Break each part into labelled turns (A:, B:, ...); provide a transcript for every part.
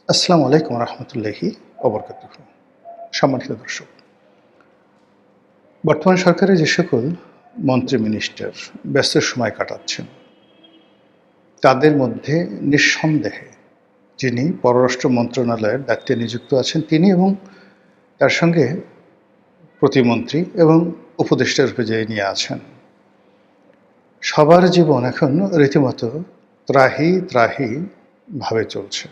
A: আসসালামু আলাইকুম রহমতুল্লাহি অবরকাতুহ। সম্মানিত দর্শক, বর্তমান সরকারে যে সকল মন্ত্রী মিনিস্টার ব্যস্ত সময় কাটাচ্ছেন, তাদের মধ্যে নিঃসন্দেহে যিনি পররাষ্ট্র মন্ত্রণালয়ের দায়িত্বে নিযুক্ত আছেন তিনি এবং তার সঙ্গে প্রতিমন্ত্রী এবং উপদেষ্টা রূপে যে নিয়ে আছেন, সবার জীবন এখন রীতিমতো ত্রাহি ত্রাহি ভাবে চলছে।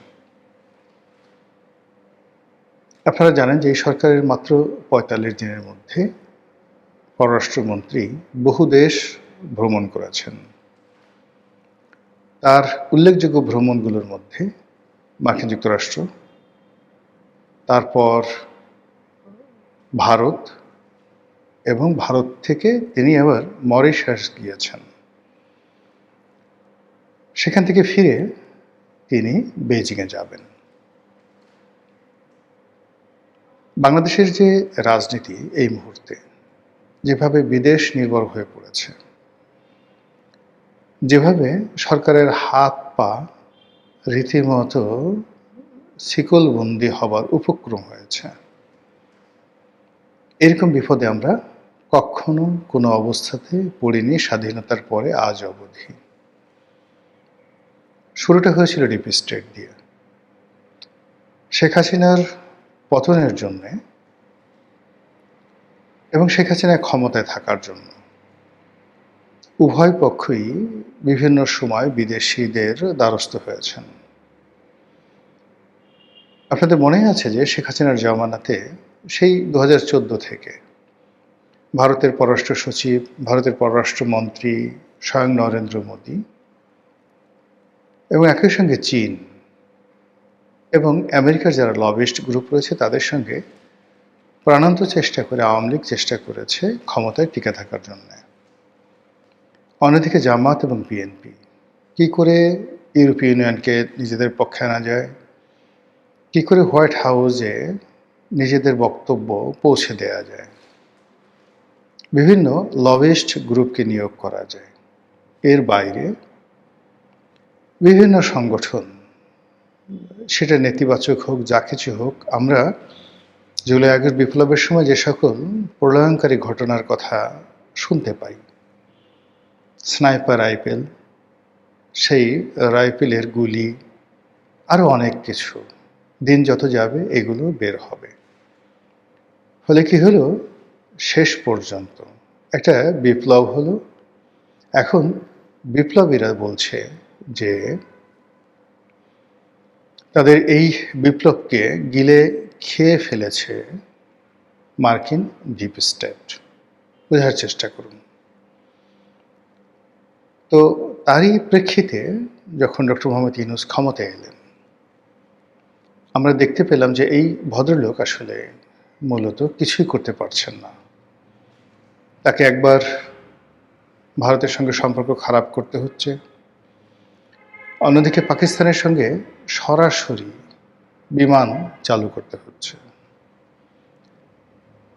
A: আপনারা জানেন যে এই সরকারের মাত্র ৪৫ দিনের মধ্যে পররাষ্ট্রমন্ত্রী বহু দেশ ভ্রমণ করেছেন। তার উল্লেখযোগ্য ভ্রমণগুলোর মধ্যে মার্কিন যুক্তরাষ্ট্র, তারপর ভারত, এবং ভারত থেকে তিনি আবার মরিশাস গিয়েছেন। সেখান থেকে ফিরে তিনি বেইজিংয়ে যাবেন। বাংলাদেশের যে রাজনীতি এই মুহূর্তে যেভাবে বিদেশ নির্ভর হয়ে পড়েছে, যেভাবে সরকারের হাত পা রীতিমতো শিকলবন্দি হবার উপক্রম হয়েছে, এরকম বিপদে আমরা কখনো কোনো অবস্থাতে পড়িনি স্বাধীনতার পরে আজ অবধি। শুরুটা হয়েছিল ডিপ স্টেট দিয়ে। শেখ হাসিনার পতনের জন্যে এবং শেখ হাসিনা ক্ষমতায় থাকার জন্য উভয় পক্ষই বিভিন্ন সময় বিদেশিদের দ্বারস্থ হয়েছেন। আপনাদের মনে আছে যে শেখ হাসিনার জমানাতে সেই ২০১৪ থেকে ভারতের পররাষ্ট্র সচিব, ভারতের পররাষ্ট্রমন্ত্রী স্বয়ং নরেন্দ্র মোদী এবং একই সঙ্গে চীন এবং আমেরিকার যারা লবিস্ট গ্রুপ রয়েছে তাদের সঙ্গে প্রাণান্ত চেষ্টা করে আওয়ামী লীগ চেষ্টা করেছে ক্ষমতায় টিকে থাকার জন্য। অন্যদিকে জামাত এবং বিএনপি কি করে ইউরোপীয় ইউনিয়নকে নিজেদের পক্ষে আনা যায়, কি করে হোয়াইট হাউসে নিজেদের বক্তব্য পৌঁছে দেওয়া যায়, বিভিন্ন লবিস্ট গ্রুপকে নিয়োগ করা যায়। এর বাইরে বিভিন্ন সংগঠন, সেটা নেতিবাচক হোক যা কিছু হোক, আমরা জুলাই আগস্ট বিপ্লবের সময় যে সকল প্রলয়ঙ্কারী ঘটনার কথা শুনতে পাই, স্নাইপার রাইফেল, সেই রাইফেলের গুলি, আরও অনেক কিছু, দিন যত যাবে এগুলো বের হবে। ফলে কি হলো, শেষ পর্যন্ত একটা বিপ্লব হলো। এখন বিপ্লবীরা বলছে যে তাদের এই বিপ্লবকে গিলে খেয়ে ফেলেছে মার্কিন ডিপ স্টেট। বোঝার চেষ্টা করুন। তো তারই প্রেক্ষিতে যখন ডক্টর মোহাম্মদ ইউনূস ক্ষমতায় এলেন, আমরা দেখতে পেলাম যে এই ভদ্রলোক আসলে মূলত কিছুই করতে পারছেন না। তাকে একবার ভারতের সঙ্গে সম্পর্ক খারাপ করতে হচ্ছে, অন্যদিকে পাকিস্তানের সঙ্গে সরাসরি বিমান চালু করতে হচ্ছে।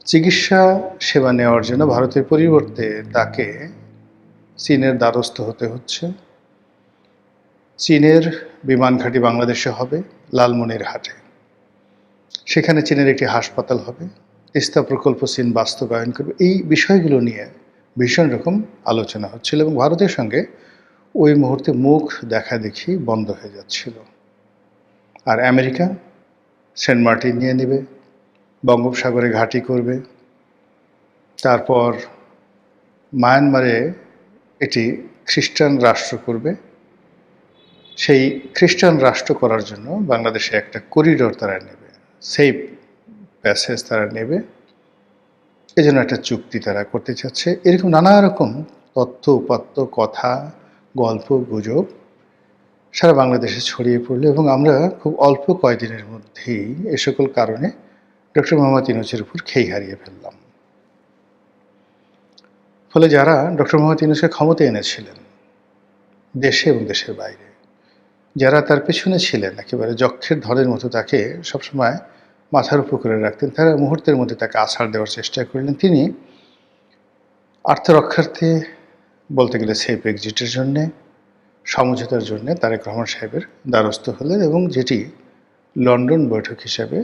A: চিকিৎসা সেবা নেওয়ার জন্য ভারতের পরিবর্তে তাকে চীনের দ্বারস্থ হতে হচ্ছে। চীনের বিমান ঘাঁটি বাংলাদেশে হবে লালমনিরহাটে। সেখানে চীনের একটি হাসপাতাল হবে, তিস্তা প্রকল্প চীন বাস্তবায়ন করবে। এই বিষয়গুলো নিয়ে ভীষণ রকম আলোচনা হচ্ছিল এবং ভারতের সঙ্গে ওই মুহূর্তে মুখ দেখা দেখি বন্ধ হয়ে যাচ্ছিল। আর আমেরিকা সেন্ট মার্টিন নিয়ে নেবে, বঙ্গোপসাগরে ঘাঁটি করবে, তারপর মায়ানমারে এটি খ্রিস্টান রাষ্ট্র করবে। সেই খ্রিস্টান রাষ্ট্র করার জন্য বাংলাদেশে একটা করিডোর তারা নেবে, সেফ প্যাসেজ তারা নেবে, এজন্য একটা চুক্তি তারা করতে চাচ্ছে। এরকম নানা রকম তথ্য উপাত্ত, কথা, গল্প গুজব সারা বাংলাদেশে ছড়িয়ে পড়লো এবং আমরা খুব অল্প কয়েকদিনের মধ্যেই এ সকল কারণে ডক্টর মোহাম্মদ ইউনূসের উপর খেই হারিয়ে ফেললাম। ফলে যারা ডক্টর মোহাম্মদ ইউনূসকে ক্ষমতা এনেছিলেন দেশে এবং দেশের বাইরে, যারা তার পেছনে ছিলেন একেবারে যক্ষের ধরের মতো তাকে সবসময় মাথার উপর করে রাখতেন, তারা মুহূর্তের মধ্যে তাকে আছাড় দেওয়ার চেষ্টা করলেন। তিনি আত্মরক্ষার্থে, বলতে গেলে সেফ এক্সিটের জন্যে, সমঝোতার জন্যে তারেক রহমান সাহেবের দ্বারস্থ হলেন এবং যেটি লন্ডন বৈঠক হিসেবে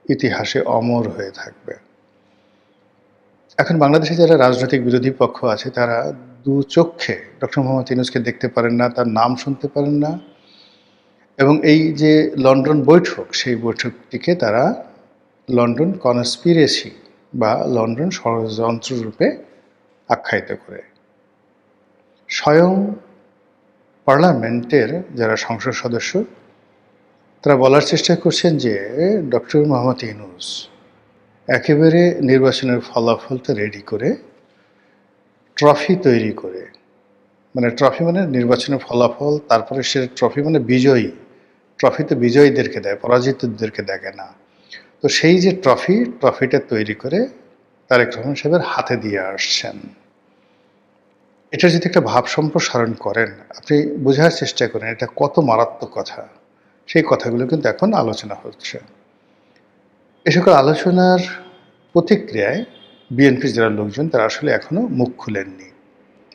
A: ইতিহাসে অমর হয়ে থাকবে। এখন বাংলাদেশে যারা রাজনৈতিক বিরোধী পক্ষ আছে তারা দু চক্ষে ডক্টর মোহাম্মদ ইউনূসকে দেখতে পারেন না, তার নাম শুনতে পারেন না, এবং এই যে লন্ডন বৈঠক, সেই বৈঠকটিকে তারা লন্ডন কনস্পিরেসি বা লন্ডন ষড়যন্ত্র রূপে আখ্যায়িত করে। স্বয়ং পার্লামেন্টের যারা সংসদ সদস্য তারা বলার চেষ্টা করছেন যে ডক্টর মোহাম্মদ ইউনূস একেবারে নির্বাচনের ফলাফলটা রেডি করে ট্রফি তৈরি করে, মানে ট্রফি মানে নির্বাচনের ফলাফল, তারপরে সে ট্রফি মানে বিজয়ী, ট্রফি তো বিজয়ীদেরকে দেয়, পরাজিতদেরকে দেখে না। তো সেই যে ট্রফিটা তৈরি করে তারেক রহমান সাহেবের হাতে দিয়ে আসছেন। এটা যদি একটা ভাব সম্প্রসারণ করেন, আপনি বোঝার চেষ্টা করেন এটা কত মারাত্মক কথা। সেই কথাগুলো কিন্তু এখন আলোচনা হচ্ছে। এ সকল আলোচনার প্রতিক্রিয়ায় বিএনপির যারা লোকজন তারা আসলে এখনো মুখ খুলেননি,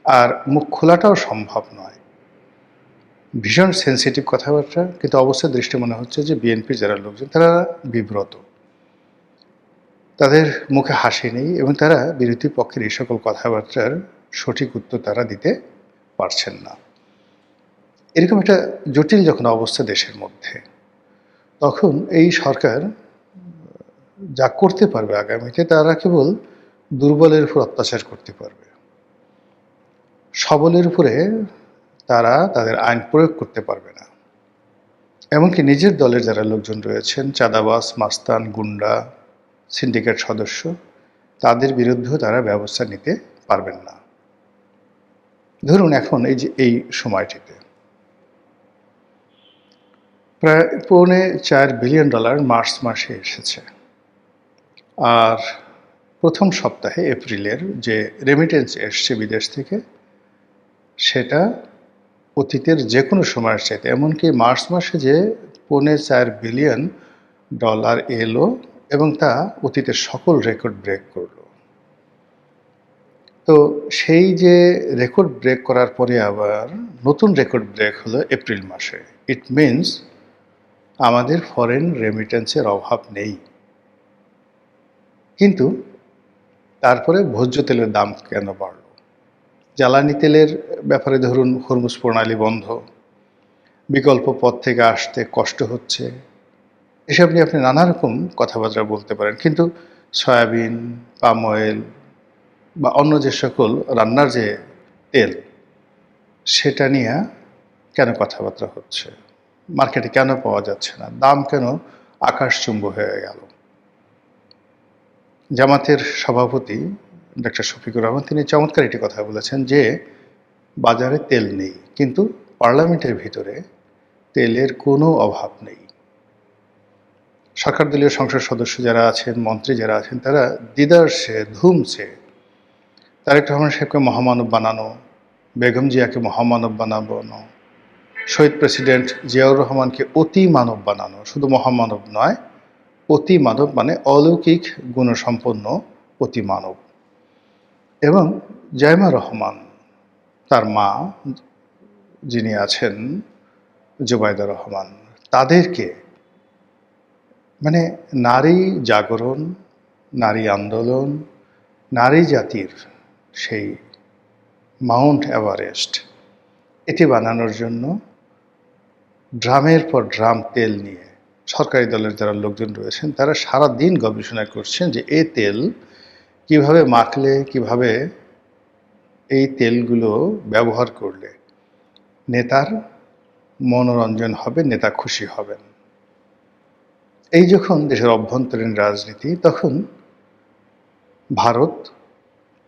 A: আর মুখ খোলাটাও সম্ভব নয়। ভীষণ সেন্সিটিভ কথাবার্তা, কিন্তু অবস্থা দৃষ্টি মনে হচ্ছে যে বিএনপির যারা লোকজন তারা বিব্রত, তাদের মুখে হাসি নেই, এবং তারা বিরোধী পক্ষের এই সকল কথাবার্তার সঠিক উত্তর তারা দিতে পারছেন না। এরকম একটা জটিল যখন অবস্থা দেশের মধ্যে, তখন এই সরকার যা করতে পারবে আগামীতে, তারা কেবল দুর্বলের উপর অত্যাচার করতে পারবে, সবলের উপরে তারা তাদের আইন প্রয়োগ করতে পারবে না। এমনকি নিজের দলের যারা লোকজন রয়েছেন, চাঁদাবাজ, মাস্তান, গুন্ডা, সিন্ডিকেট সদস্য, তাদের বিরুদ্ধেও তারা ব্যবস্থা নিতে পারবেন না। ধরুন এখন এই সময়টিতে প্রায় $4.25 বিলিয়ন মার্চ মাসে এসেছে, আর প্রথম সপ্তাহে এপ্রিলের যে রেমিটেন্স এসছে বিদেশ থেকে, সেটা অতীতের যে কোনো সময়ের চাইতে, এমনকি মার্চ মাসে যে $4.25 বিলিয়ন এলো, এবং তা অতীতের সকল রেকর্ড ব্রেক করল। তো সেই যে রেকর্ড ব্রেক করার পরে আবার নতুন রেকর্ড ব্রেক হলো এপ্রিল মাসে। ইট মিনস আমাদের ফরেন রেমিটেন্সের অভাব নেই, কিন্তু তারপরে ভোজ্য তেলের দাম কেন বাড়ল? জ্বালানি তেলের ব্যাপারে ধরুন হরমুজ প্রণালী বন্ধ, বিকল্প পথ থেকে আসতে কষ্ট হচ্ছে, এসব নিয়ে আপনি নানা রকম কথাবার্তা বলতে পারেন, কিন্তু সয়াবিন, পাম অয়েল বা অন্য যে সকল রান্নার যে তেল, সেটা নিয়ে কেন কথাবার্তা হচ্ছে? মার্কেটে কেন পাওয়া যাচ্ছে না? দাম কেন আকাশচুম্ব হয়ে গেল? জামাতের সভাপতি ডক্টর শফিকুর রহমান তিনি চমৎকার একটি কথা বলেছেন যে বাজারে তেল নেই, কিন্তু পার্লামেন্টের ভিতরে তেলের কোনো অভাব নেই। সরকার দলীয় সংসদ সদস্য যারা আছেন, মন্ত্রী যারা আছেন, তারা দিদারসে ধুমছে তারেক রহমান সাহেবকে মহামানব বানানো, বেগম জিয়াকে মহামানব বানানো, শহীদ প্রেসিডেন্ট জিয়াউর রহমানকে অতি মানব বানানো, শুধু মহামানব নয়, অতি মানব মানে অলৌকিক গুণসম্পন্ন অতি মানব। এবং জাইমা রহমান, তার মা যিনি আছেন জুবাইদা রহমান, তাদেরকে মানে নারী জাগরণ, নারী আন্দোলন, নারী জাতির সেই মাউন্ট এভারেস্ট, এটি বানানোর জন্য ড্রামের পর ড্রাম তেল নিয়ে সরকারি দলের যারা লোকজন রয়েছেন তারা সারা দিন গবেষণা করছেন যে এই তেল কিভাবে মাখলে, কিভাবে এই তেলগুলো ব্যবহার করলে নেতার মনোরঞ্জন হবে, নেতা খুশি হবেন। এই যখন দেশের অভ্যন্তরীণ রাজনীতি, তখন ভারত,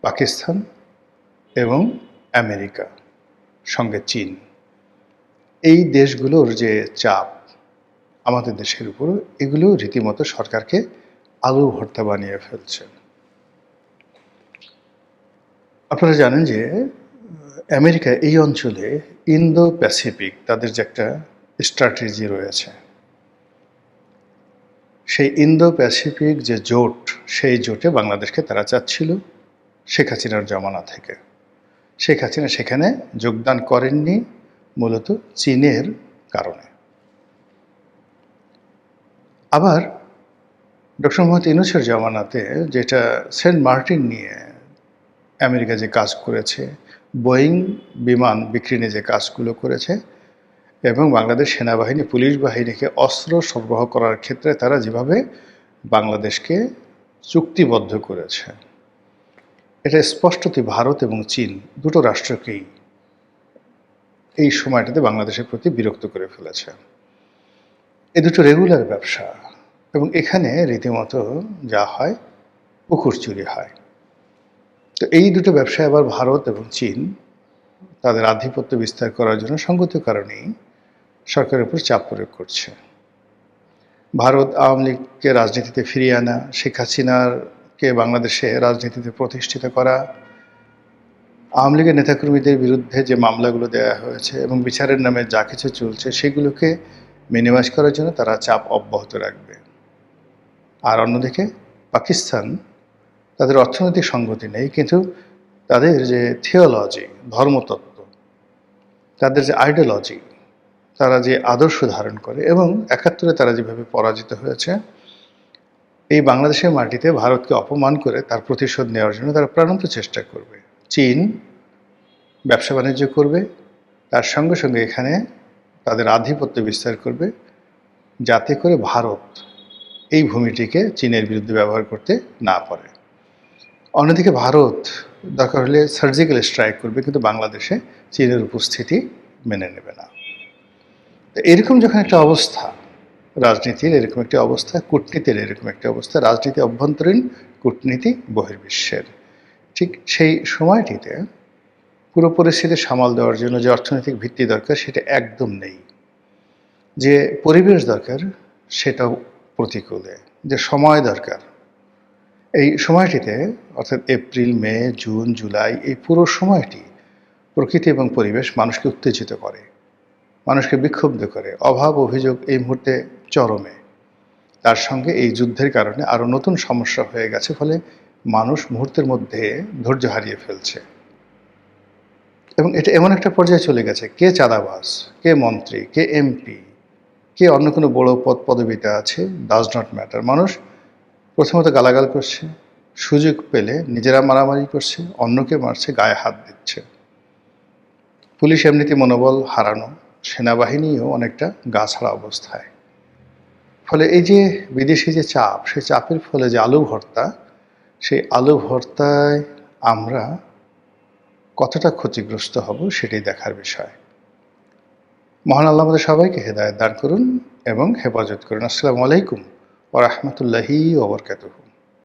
A: পাকিস্তান এবং আমেরিকা, সঙ্গে চীন, এই দেশগুলোর যে চাপ আমাদের দেশের উপর, এগুলো রীতিমতো সরকারকে আলু ভর্তা বানিয়ে ফেলছে। আপনারা জানেন যে আমেরিকা এই অঞ্চলে ইন্দো প্যাসিফিক তাদের যে একটা স্ট্র্যাটেজি রয়েছে, সেই ইন্দো প্যাসিফিক যে জোট, সেই জোটে বাংলাদেশকে তারা চাচ্ছিল শেখ হাসিনার জমানা থেকে। শেখ হাসিনা সেখানে যোগদান করেননি মূলত চীনের কারণে। আবার ডক্টর মোহাম্মদ ইউনূসের জামানাতে যেটা সেন্ট মার্টিন নিয়ে আমেরিকা যে কাজ করেছে, বোয়িং বিমান বিক্রি নিয়ে যে কাজগুলো করেছে, এবং বাংলাদেশ সেনাবাহিনী পুলিশ বাহিনীকে অস্ত্র সরবরাহ করার ক্ষেত্রে তারা যেভাবে বাংলাদেশকে চুক্তিবদ্ধ করেছে, এটা স্পষ্টতই ভারত এবং চীন দুটো রাষ্ট্রকেই এই সময়টাতে বাংলাদেশের প্রতি বিরক্ত করে ফেলেছে। এ দুটো রেগুলার ব্যবসা, এবং এখানে রীতিমতো যা হয় পুকুর চুরি হয়। তো এই দুটো ব্যবসায় আবার ভারত এবং চীন তাদের আধিপত্য বিস্তার করার জন্য সঙ্গত কারণেই সরকারের উপর চাপ প্রয়োগ করছে। ভারত আওয়ামী লীগকে রাজনীতিতে ফিরিয়ে আনা, শেখ হাসিনাকে বাংলাদেশে রাজনীতিতে প্রতিষ্ঠিত করা, আওয়ামী লীগের নেতাকর্মীদের বিরুদ্ধে যে মামলাগুলো দেওয়া হয়েছে এবং বিচারের নামে যা কিছু চলছে সেগুলোকে মিনিমাইজ করার জন্য তারা চাপ অব্যাহত রাখবে। আর অন্যদিকে পাকিস্তান, তাদের অর্থনৈতিক সংগতি নেই, কিন্তু তাদের যে থিওলজি, ধর্মতত্ত্ব, তাদের যে আইডিওলজি, তারা যে আদর্শ ধারণ করে, এবং ৭১-এ তারা যেভাবে পরাজিত হয়েছে, এই বাংলাদেশের মাটিতে ভারতকে অপমান করে তার প্রতিশোধ নেওয়ার জন্য তারা প্রাণান্ত চেষ্টা করবে। চীন ব্যবসা বাণিজ্য করবে, তার সঙ্গে সঙ্গে এখানে তাদের আধিপত্য বিস্তার করবে, যাতে করে ভারত এই ভূমিটিকে চীনের বিরুদ্ধে ব্যবহার করতে না পারে। অন্যদিকে ভারত দরকার হলে সার্জিক্যাল স্ট্রাইক করবে, কিন্তু বাংলাদেশে চীনের উপস্থিতি মেনে নেবে না। তো এরকম যখন একটা অবস্থা, রাজনীতির এরকম একটি অবস্থা, কূটনীতির এরকম একটি অবস্থা, রাজনীতি অভ্যন্তরীণ, কূটনীতি বহির্বিশ্বের, ঠিক সেই সময়টিতে পুরো পরিস্থিতি সামাল দেওয়ার জন্য যে অর্থনৈতিক ভিত্তি দরকার সেটা একদম নেই, যে পরিবেশ দরকার সেটাও প্রতিকূলে, যে সময় দরকার, এই সময়টিতে অর্থাৎ এপ্রিল, মে, জুন, জুলাই, এই পুরো সময়টি প্রকৃতি এবং পরিবেশ মানুষকে উত্তেজিত করে, মানুষকে বিক্ষুব্ধ করে। অভাব অভিযোগ এই মুহূর্তে চরমে, তার সঙ্গে এই যুদ্ধের কারণে আরও নতুন সমস্যা হয়ে গেছে, ফলে মানুষ মুহূর্তের মধ্যে ধৈর্য হারিয়ে ফেলছে। এবং এটা এমন একটা পর্যায়ে চলে গেছে, কে চাঁদাবাজ, কে মন্ত্রী, কে এমপি, কে অন্য কোনো বড় পদ পদবিতে আছে, ডাজ নট ম্যাটার। মানুষ প্রথমত গালাগাল করছে, সুযোগ পেলে নিজেরা মারামারি করছে, অন্যকে মারছে, গায়ে হাত দিচ্ছে। পুলিশ এমনিতে মনোবল হারানো, সেনাবাহিনীও অনেকটা গা ছাড়া অবস্থায়। ফলে এই যে বিদেশি যে চাপ, সেই চাপের ফলে যে আলু ভর্তা, সেই আলু ভর্তায় আমরা কতটা ক্ষতিগ্রস্ত হব সেটাই দেখার বিষয়। মহান আল্লাহ আমাদের সবাইকে হেদায়েত দান করুন এবং হেফাজত করুন। আসসালামু আলাইকুম ওয়া রাহমাতুল্লাহি ওয়া বারাকাতুহু।